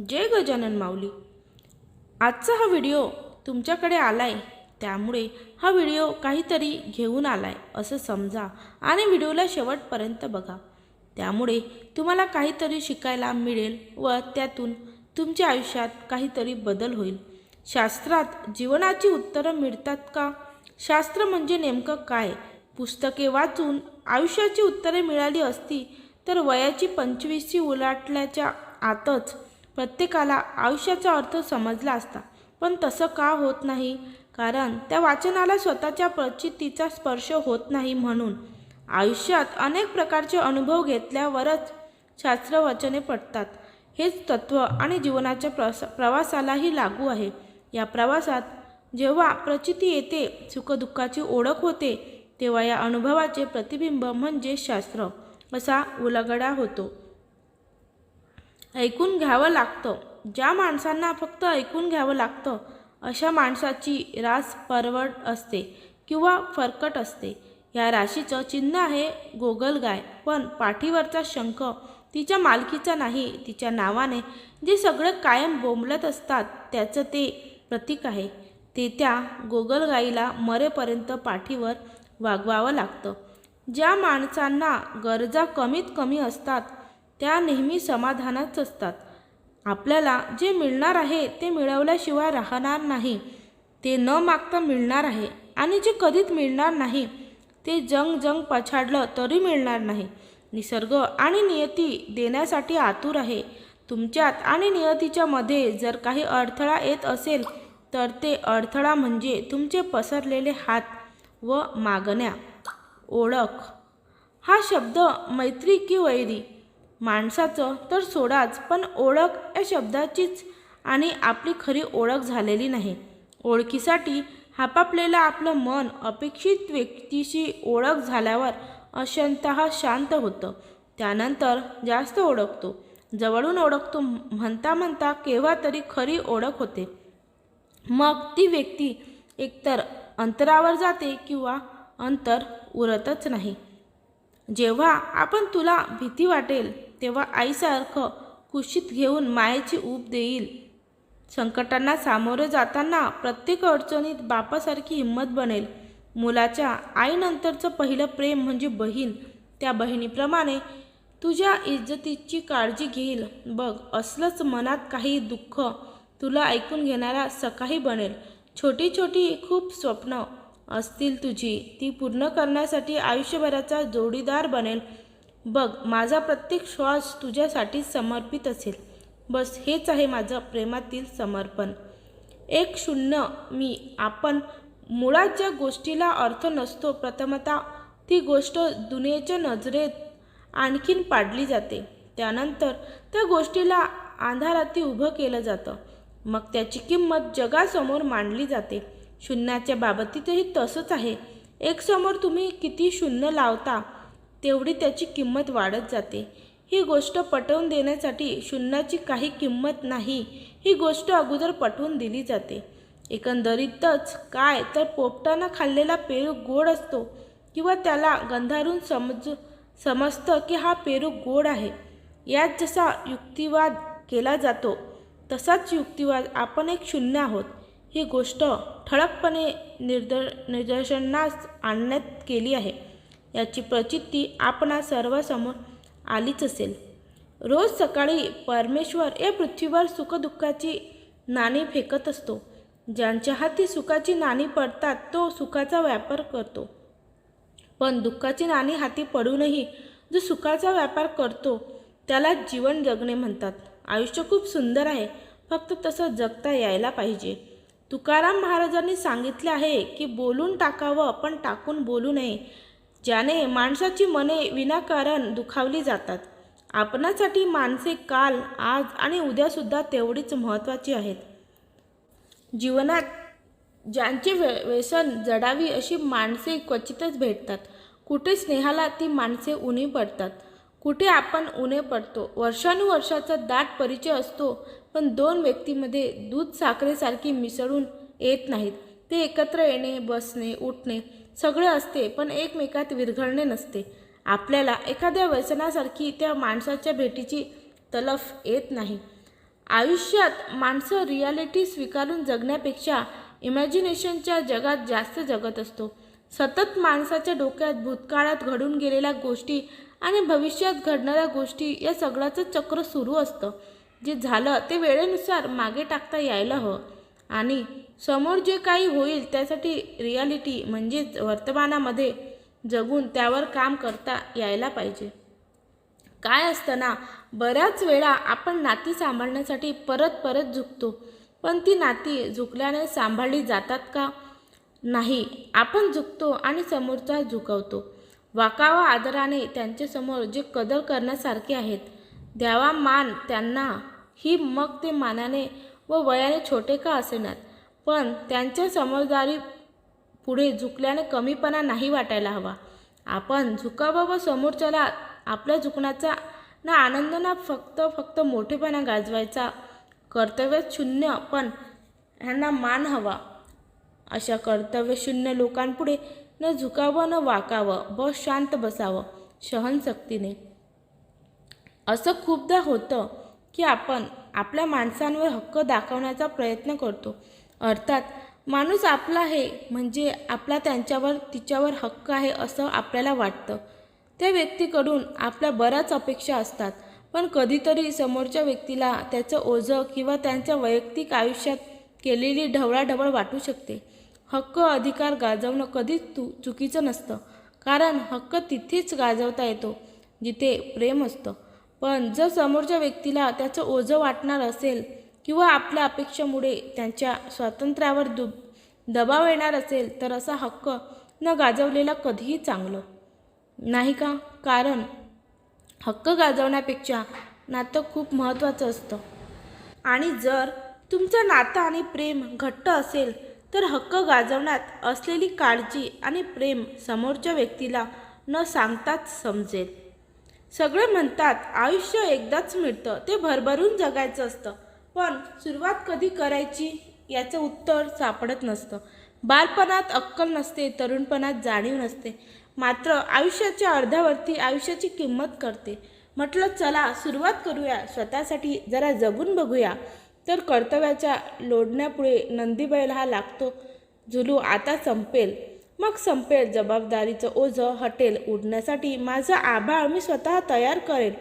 जय गजानन माऊली। आजचा हा व्हिडिओ तुमच्याकडे आलाय, त्यामुळे हा व्हिडिओ काहीतरी घेऊन आलाय असं समजा आणि व्हिडिओला शेवटपर्यंत बघा। त्यामुळे तुम्हाला काहीतरी शिकायला मिळेल व त्यातून तुमच्या आयुष्यात काहीतरी बदल होईल। शास्त्रात जीवनाची उत्तरं मिळतात का? शास्त्र म्हणजे नेमकं काय? पुस्तके वाचून आयुष्याची उत्तरे मिळाली असती तर वयाची 25शी उलाटल्याच्या आतच प्रत्येकाला आयुष्याचा अर्थ समजला असता। पण तसं का होत नाही? कारण त्या वाचनाला स्वतःच्या परिचितीचा स्पर्श होत नाही। म्हणून आयुष्यात अनेक प्रकारचे अनुभव घेतल्यावरच शास्त्रवचने पडतात। हेच तत्त्व आणि जीवनाच्या प्रवासालाही लागू आहे। या प्रवासात जेव्हा प्रचिती येते, सुखदुःखाची ओळख होते, तेव्हा या अनुभवाचे प्रतिबिंब म्हणजे शास्त्र असा उलगडा होतो। ऐकून घ्यावं लागतं। ज्या माणसांना फक्त ऐकून घ्यावं लागतं अशा माणसाची रास परवड असते किंवा फरकट असते। या राशीचं चिन्ह आहे गोगलगाय, पण पाठीवरचा शंख तिच्या मालकीचा नाही, तिच्या नावाने जे सगळे कायम बोंबलत असतात त्याचं ते प्रतीक आहे। ते त्या गोगलगाईला मरेपर्यंत पाठीवर वागवावं लागतं। ज्या माणसांना गरजा कमीत कमी असतात त्या नेहमी समाधानात असतात। आपल्याला जे मिळणार आहे ते मिळवल्याशिवाय राहणार नाही, ते न मागता मिळणार आहे, आणि जे कधीच मिळणार नाही ते जंग पछाडलं तरी मिळणार नाही। निसर्ग आणि नियती देण्यासाठी आतुर आहे। तुमच्यात आणि नियतीच्या मध्ये जर काही अडथळा येत असेल तर ते अडथळा म्हणजे तुमचे पसरलेले हात व मागण्या। ओळख हा शब्द मैत्री की वैरी? माणसाचं तर सोडाच, पण ओळख या शब्दाचीच आणि आपली खरी ओळख झालेली नाही। ओळखीसाठी हापापलेलं आपलं मन अपेक्षित व्यक्तीशी ओळख झाल्यावर अंशतः शांत होतं, त्यानंतर जास्त ओळखतो, जवळून ओळखतो, म्हणता म्हणता केव्हा तरी खरी ओळख होते। मग ती व्यक्ती एकतर अंतरावर जाते किंवा अंतर उरतच नाही। जेव्हा आपण तुला भीती वाटेल तेव्हा आईसारखं कुशीत घेऊन मायेची ऊब देईल। संकटांना सामोरे जाताना प्रत्येक अडचणीत बापासारखी हिंमत बनेल। मुलाच्या आईनंतरचं पहिलं प्रेम म्हणजे बहीण, त्या बहिणीप्रमाणे तुझ्या इज्जतीची काळजी घेईल। बघ, असलंच मनात काही दुःख तुला ऐकून घेणारा सखाही बनेल। छोटी छोटी खूप स्वप्न असतील तुझी, ती पूर्ण करण्यासाठी आयुष्यभराचा जोडीदार बनेल। बघ, माझा प्रत्येक श्वास तुझ्यासाठी समर्पित असेल। बस हेच आहे माझं प्रेमातील समर्पण। एक शून्य मी। आपण मुळात ज्या गोष्टीला अर्थ नसतो, प्रथमतः ती गोष्ट दुनियेच्या नजरेत आणखीन पाडली जाते, त्यानंतर त्या गोष्टीला अंधारात उभं केलं जातं, मग त्याची किंमत जगासमोर मांडली जाते। शून्याच्या बाबतीतही तसंच आहे। एक समोर तुम्ही किती शून्य लावता तेवढी त्याची किंमत वाढत जाते। ही गोष्ट पटवून देण्यासाठी शून्याची काही किंमत नाही, ही गोष्ट अगोदर पटवून दिली जाते। एकंदरीतच काय तर पोपटानं खाल्लेला पेरू गोड असतो किंवा त्याला गंधारून समजतं की हा पेरू गोड आहे। यात जसा युक्तिवाद केला जातो तसाच युक्तिवाद आपण एक शून्य आहोत ही गोष्ट ठळकपणे निदर्शनास आणण्यात केली आहे, याची प्रचिती आपणा सर्वांसमोर आलीच असेल। रोज सकाळी परमेश्वर या पृथ्वीवर सुखदुःखाची नाणी फेकत असतो। ज्यांच्या हाती सुखाची नाणी पडतात तो सुखाचा व्यापार करतो, पण दुःखाची नाणी हाती पडूनही जो सुखाचा व्यापार करतो त्याला जीवन जगणे म्हणतात। आयुष्य खूप सुंदर आहे, फक्त तसं जगता यायला पाहिजे। तुकाराम महाराजांनी सांगितले आहे की बोलून टाकावं पण टाकून बोलू नये, ज्याने माणसाची मने विनाकारण दुखावली जातात। आपणासाठी माणसे काल, आज आणि उद्यासुद्धा तेवढीच महत्त्वाची आहेत। जीवनात ज्यांचे व्यसन जडावी अशी माणसे क्वचितच भेटतात। कुठे स्नेहाला ती माणसे उणी पडतात, कुठे आपण उणे पडतो। वर्षानुवर्षाचा दाट परिचय असतो, पण दोन व्यक्तींमध्ये दूध साखरेसारखी मिसळून येत नाहीत। ते एकत्र येणे, बसणे, उठणे सगळे असते, पण एकमेकात विरघळणे नसते। आपल्याला एखाद्या व्यसनासारखी त्या माणसाच्या भेटीची तलफ येत नाही। आयुष्यात माणसं रियालिटी स्वीकारून जगण्यापेक्षा इमॅजिनेशनच्या जगात जास्त जगत असतो. सतत माणसाच्या डोक्यात भूतकाळात घडून गेलेल्या गोष्टी आणि भविष्यात घडणाऱ्या गोष्टी या सगळ्याचं चक्र सुरू असतं. जे झालं ते वेळेनुसार मागे टाकता यायला हवं आणि समोर जे काही होईल त्यासाठी रियालिटी म्हणजेच वर्तमानामध्ये जगून त्यावर काम करता यायला पाहिजे. काय असतं ना, बऱ्याच वेळा आपण नाती सांभाळण्यासाठी परत परत झुकतो, पण ती नाती झुकल्याने सांभाळली जातात का? नाही. आपण झुकतो आणि समोरचा झुकवतो. वाकावा आदराने त्यांच्यासमोर जे कदर करण्यासारखे आहेत. द्यावा मान त्यांना ही मग ते मानाने व वयाने छोटे का असेनात, पण त्यांच्या समजदारी पुढे झुकल्याने कमीपणा नाही वाटायला हवा. आपण झुकावं व समोरच्याला आपल्या झुकण्याचा ना आनंद ना फक्त मोठेपणा गाजवायचा. कर्तव्यशून्य पण ह्यांना मान हवा. अशा कर्तव्यशून्य लोकांपुढे न झुकावं न वाकावं, बस शांत बसावं सहनशक्तीने. असं खूपदा होतं की आपण आपल्या माणसांवर हक्क दाखवण्याचा प्रयत्न करतो. अर्थात माणूस आपला आहे म्हणजे आपला त्यांच्यावर तिच्यावर हक्क आहे असं आपल्याला वाटतं. त्या व्यक्तीकडून आपल्या बऱ्याच अपेक्षा असतात, पण कधीतरी समोरच्या व्यक्तीला त्याचं ओझं किंवा त्यांच्या वैयक्तिक आयुष्यात केलेली ढवळाढवळ वाटू शकते. हक्क अधिकार गाजवणं कधीच चुकीचं नसतं, कारण हक्क तिथेच गाजवता येतो जिथे प्रेम असतं. पण जर समोरच्या व्यक्तीला त्याचं ओझं वाटणार असेल किंवा आपल्या अपेक्षेमुळे त्यांच्या स्वातंत्र्यावर दबाव येणार असेल तर असा हक्क न गाजवलेला कधीही चांगलं नाही का? कारण हक्क गाजवण्यापेक्षा नातं खूप महत्त्वाचं असतं आणि जर तुमचं नातं आणि प्रेम घट्ट असेल तर हक्क गाजवण्यात असलेली काळजी आणि प्रेम समोरच्या व्यक्तीला न सांगताच समजेल. सगळे म्हणतात आयुष्य एकदाच मिळतं, ते भरभरून जगायचं असतं, पण सुरुवात कधी करायची याचं उत्तर सापडत नसतं. बालपणात अक्कल नसते, तरुणपणात जाणीव नसते, मात्र आयुष्याच्या अर्ध्यावरती आयुष्याची किंमत करते. म्हटलं चला सुरुवात करूया, स्वतःसाठी जरा जगून बघूया. तर कर्तव्याच्या लोढण्यापुढे नंदीबैल हा लागतो झुलू. आता संपेल, मग संपेल. जबाबदारीचं ओझं हटेल. उडण्यासाठी माझं आभाळ मी स्वतः तयार करेन.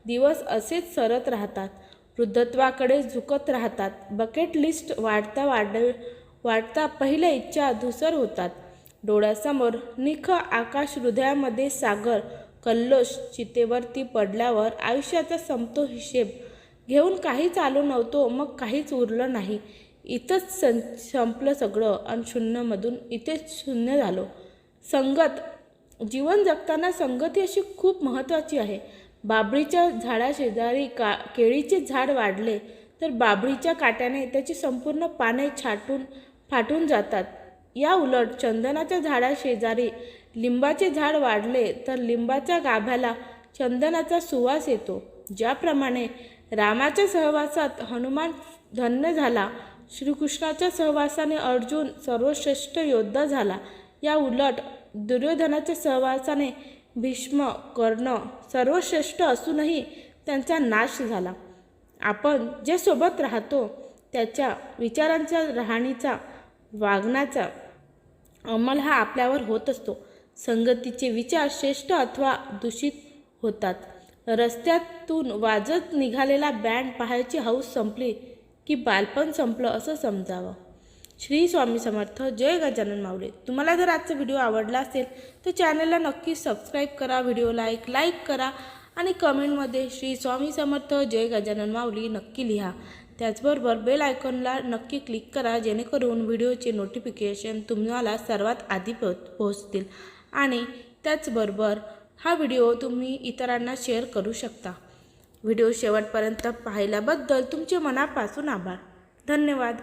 दिवस असेच सरत राहतात, वृद्धत्वाकडे झुकत राहतात. बकेट लिस्ट वाढता पहिल्या इच्छा धुसर होतात. डोळ्यासमोर निख आकाश, हृदयामध्ये सागर. कल्लोष चितेवरती पडल्यावर आयुष्याचा संपतो हिशेब. घेऊन काहीच आलो नव्हतो, मग काहीच उरलं नाही. इथंच संपलं सगळं आणि शून्यमधून इथेच शून्य झालो. संगत. जीवन जगताना संगती अशी खूप महत्त्वाची आहे. बाभळीच्या झाडाशेजारी केळीचे झाड वाढले तर बाभळीच्या काट्याने त्याची संपूर्ण पाने फाटून जातात. या उलट चंदनाच्या झाडाशेजारी लिंबाचे झाड वाढले तर लिंबाच्या गाभ्याला चंदनाचा सुवास येतो. ज्याप्रमाणे रामाच्या सहवासात हनुमान धन्य झाला, श्रीकृष्णाच्या सहवासाने अर्जुन सर्वश्रेष्ठ योद्धा झाला. या उलट दुर्योधनाच्या सहवासाने भीष्म, कर्ण सर्वश्रेष्ठ असूनही त्यांचा नाश झाला. आपण जे सोबत राहतो त्याच्या विचारांचा, राहणीचा, वागण्याचा अंमल हा आपल्यावर होत असतो. संगतीचे विचार श्रेष्ठ अथवा दूषित होतात. रस्त्यातून वाजत निघालेला बँड पाहायची हौस संपली की बालपण संपलं असं समजावं. श्री स्वामी समर्थ. जय गजानन माऊली. तुम्हाला जर आजचा व्हिडिओ आवडला असेल तर चॅनलला नक्की सबस्क्राईब करा, व्हिडिओ लाईक करा आणि कमेंटमध्ये श्री स्वामी समर्थ जय गजानन माऊली नक्की लिहा. त्याचबरोबर बेल आयकॉनला नक्की क्लिक करा, जेणेकरून व्हिडिओचे नोटिफिकेशन तुम्हाला सर्वात आधी पोहोचतील. आणि त्याचबरोबर हा व्हिडिओ तुम्ही इतरांना शेअर करू शकता. व्हिडिओ शेवटपर्यंत पाहिल्याबद्दल तुमचे मनापासून आभार. धन्यवाद.